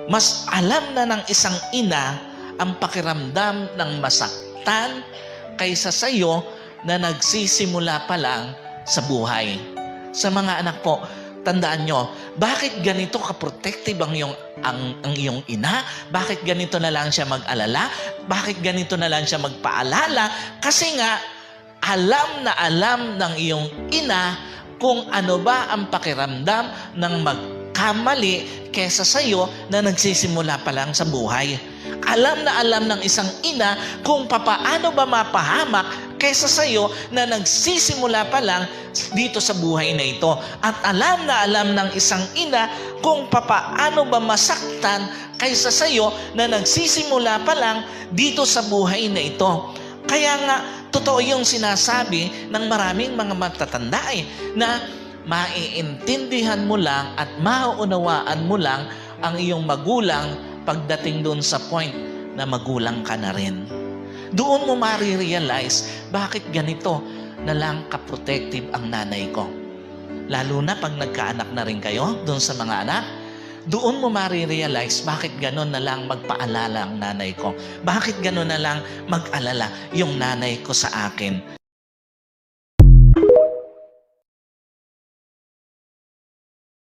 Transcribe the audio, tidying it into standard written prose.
Mas alam na ng isang ina ang pakiramdam ng masaktan kaysa sa iyo na nagsisimula pa lang sa buhay. Sa mga anak po, tandaan nyo, bakit ganito ka-protective ang iyong ina? Bakit ganito na lang siya mag-alala? Bakit ganito na lang siya magpaalala? Kasi nga, alam ng iyong ina kung ano ba ang pakiramdam ng magkamali kesa sa iyo na nagsisimula pa lang sa buhay. Alam ng isang ina kung papaano ba mapahamak kesa sa iyo na nagsisimula pa lang dito sa buhay na ito. At alam ng isang ina kung papaano ba masaktan kaysa sa iyo na nagsisimula pa lang dito sa buhay na ito. Kaya nga, totoo yung sinasabi ng maraming mga matatanda na maiintindihan mo lang at mauunawaan mo lang ang iyong magulang pagdating doon sa point na magulang ka na rin. Doon mo marirealize bakit ganito na lang ka-protective ang nanay ko. Lalo na pag nagkaanak na rin kayo doon sa mga anak, doon mo marirealize bakit gano'n na lang magpaalala ang nanay ko. Bakit gano'n na lang mag-alala yung nanay ko sa akin.